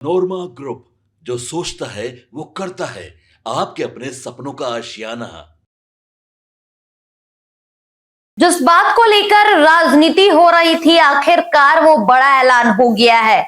नोरमा group, जो सोचता है वो करता है। आपके अपने सपनों का आशियाना। जिस बात को लेकर राजनीति हो रही थी, आखिरकार वो बड़ा ऐलान हो गया है।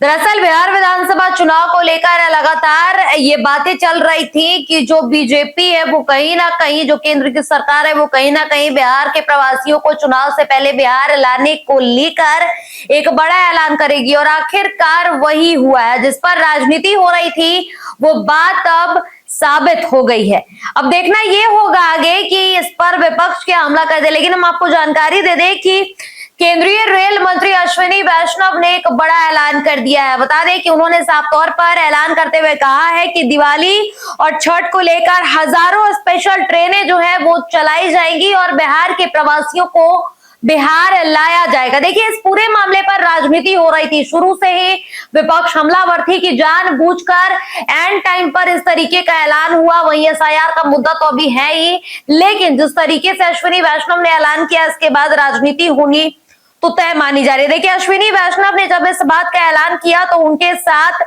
दरअसल बिहार विधानसभा चुनाव को लेकर लगातार ये बातें चल रही थी कि जो बीजेपी है वो कहीं ना कहीं, जो केंद्र की सरकार है वो कहीं ना कहीं बिहार के प्रवासियों को चुनाव से पहले बिहार लाने को लेकर एक बड़ा ऐलान करेगी, और आखिरकार वही हुआ है। जिस पर राजनीति हो रही थी वो बात अब साबित हो गई है। अब देखना ये होगा आगे कि इस पर विपक्ष क्या हमला कर दे। लेकिन हम आपको जानकारी दे दें कि केंद्रीय रेल मंत्री अश्विनी वैष्णव ने एक बड़ा ऐलान कर दिया है। बता दें कि उन्होंने साफ तौर पर ऐलान करते हुए कहा है कि दिवाली और छठ को लेकर हजारों स्पेशल ट्रेनें जो है वो चलाई जाएंगी और बिहार के प्रवासियों को बिहार लाया जाएगा। देखिए, इस पूरे मामले पर राजनीति हो रही थी। शुरू से ही विपक्ष हमलावर थी कि जानबूझकर एंड टाइम पर इस तरीके का ऐलान हुआ। वहीं एसआईआर का मुद्दा तो अभी है ही, लेकिन जिस तरीके से अश्विनी वैष्णव ने ऐलान किया, इसके बाद राजनीति होनी तो तय मानी जा रही है। देखिए, अश्विनी वैष्णव ने जब इस बात का ऐलान किया तो उनके साथ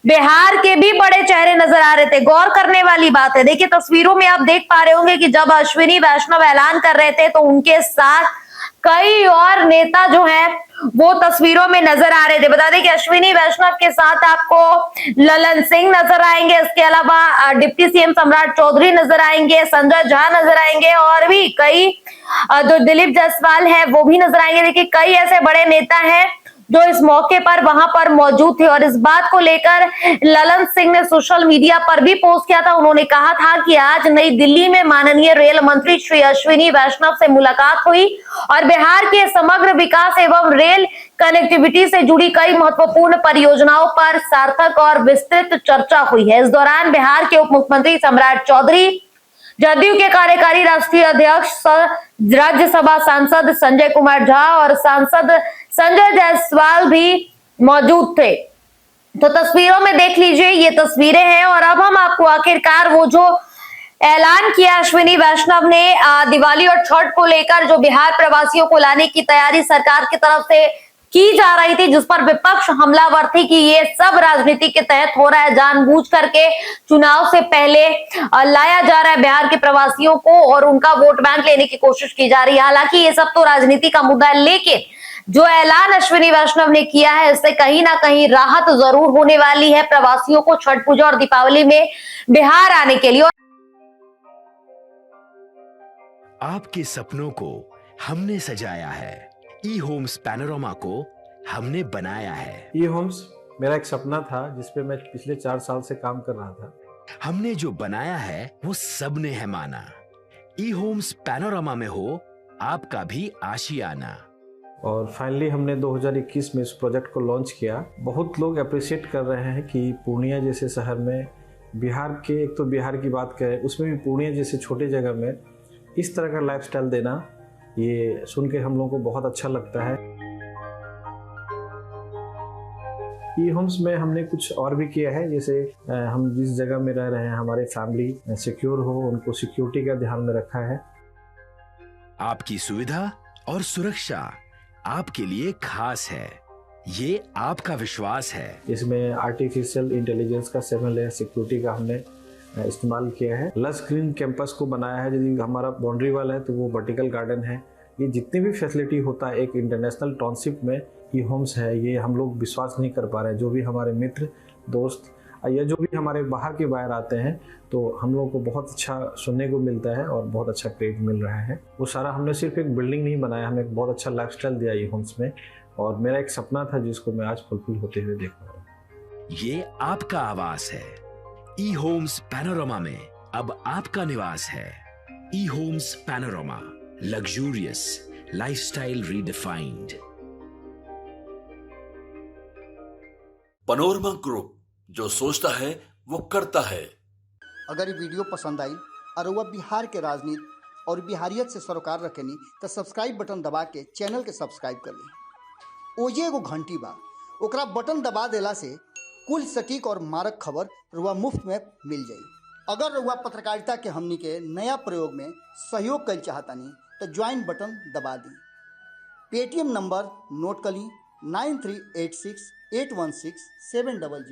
बिहार के भी बड़े चेहरे नजर आ रहे थे। गौर करने वाली बात है, देखिए तस्वीरों में आप देख पा रहे होंगे कि जब अश्विनी वैष्णव ऐलान कर रहे थे तो उनके साथ कई और नेता जो हैं वो तस्वीरों में नजर आ रहे थे। बता दें कि अश्विनी वैष्णव के साथ आपको ललन सिंह नजर आएंगे, इसके अलावा डिप्टी सीएम सम्राट चौधरी नजर आएंगे, संजय झा नजर आएंगे, और भी कई जो दिलीप जायसवाल है वो भी नजर आएंगे। देखिए, कई ऐसे बड़े नेता हैं जो इस मौके पर वहां पर मौजूद थे। और इस बात को लेकर ललन सिंह ने सोशल मीडिया पर भी पोस्ट किया था। उन्होंने कहा था कि आज नई दिल्ली में माननीय रेल मंत्री श्री अश्विनी वैष्णव से मुलाकात हुई और बिहार के समग्र विकास एवं रेल कनेक्टिविटी से जुड़ी कई महत्वपूर्ण परियोजनाओं पर सार्थक और विस्तृत चर्चा हुई है। इस दौरान बिहार के उप मुख्यमंत्री सम्राट चौधरी, जदयू के कार्यकारी राष्ट्रीय अध्यक्ष राज्यसभा सांसद संजय कुमार झा और सांसद संजय जायसवाल भी मौजूद थे। तो तस्वीरों में देख लीजिए, ये तस्वीरें हैं। और अब हम आपको आखिरकार वो जो ऐलान किया अश्विनी वैष्णव ने दिवाली और छठ को लेकर, जो बिहार प्रवासियों को लाने की तैयारी सरकार की तरफ से की जा रही थी, जिस पर विपक्ष हमलावर थी कि ये सब राजनीति के तहत हो रहा है, जानबूझ करके चुनाव से पहले लाया जा रहा है बिहार के प्रवासियों को और उनका वोट बैंक लेने की कोशिश की जा रही है। हालांकि ये सब तो राजनीति का मुद्दा है, लेकिन जो ऐलान अश्विनी वैष्णव ने किया है इससे कहीं ना कहीं राहत जरूर होने वाली है प्रवासियों को छठ पूजा और दीपावली में बिहार आने के लिए। आपके सपनों को हमने सजाया है, ई होम्स पैनोरमा को हमने बनाया है। ई होम्स मेरा एक सपना था जिस पे मैं पिछले 4 साल से काम कर रहा था। हमने जो बनाया है वो सबने है माना। ई होम्स पैनोरमा में हो आपका भी आशियाना। और फाइनली हमने 2021 में इस प्रोजेक्ट को लॉन्च किया। बहुत लोग अप्रिशिएट कर रहे हैं कि पूर्णिया जैसे शहर में, बिहार के, एक तो बिहार की बात करें उसमें भी पूर्णिया जैसे छोटे जगह में इस तरह का लाइफस्टाइल देना, ये सुन के हम लोगों को बहुत अच्छा लगता है। ई होम्स में हमने कुछ और भी किया है, जैसे हम जिस जगह में रह रहे हैं हमारे फैमिली सिक्योर हो, उनको सिक्योरिटी का ध्यान में रखा है। आपकी सुविधा और सुरक्षा आपके लिए खास है, ये आपका विश्वास है। इसमें आर्टिफिशियल इंटेलिजेंस का 7 लेयर सिक्योरिटी का हमने इस्तेमाल किया है। लस ग्रीन कैंपस को बनाया है। यदि हमारा बाउंड्री वाल है तो वो वर्टिकल गार्डन है। ये जितनी भी फैसिलिटी होता है एक इंटरनेशनल टाउनशिप में, ये होम्स है, ये हम लोग विश्वास नहीं कर पा रहे हैं। जो भी हमारे मित्र दोस्त या जो भी हमारे बाहर के बाहर आते हैं तो हम लोगों को बहुत अच्छा सुनने को मिलता है और बहुत अच्छा क्रेडिट मिल रहा है। वो सारा हमने सिर्फ एक बिल्डिंग नहीं बनाया, हमें एक बहुत अच्छा लाइफस्टाइल दिया ये होम्स में, और मेरा एक सपना था जिसको मैं आज फुलफिल होते हुए देख रहा हूँ। ये आपका आवास है। ई होम्स पैनोरमा में अब आपका निवास है। E Homes Panorama, luxurious lifestyle redefined. Panorama group, जो सोचता है वो करता है। अगर ये वीडियो पसंद आई और वह बिहार के राजनीति और बिहारियत से सरोकार रखेनी तो सब्सक्राइब बटन दबा के चैनल के सब्सक्राइब कर ली। ओजे एगो घंटी बा, ओकरा बटन दबा देला से कुल सटीक और मारक खबर रुआ मुफ्त में मिल जाई। अगर रुआ पत्रकारिता के हमनी के नया प्रयोग में सहयोग कर चाहतानी तो ज्वाइन बटन दबा दी। पेटीएम नंबर नोट कर ली 9386 816 700।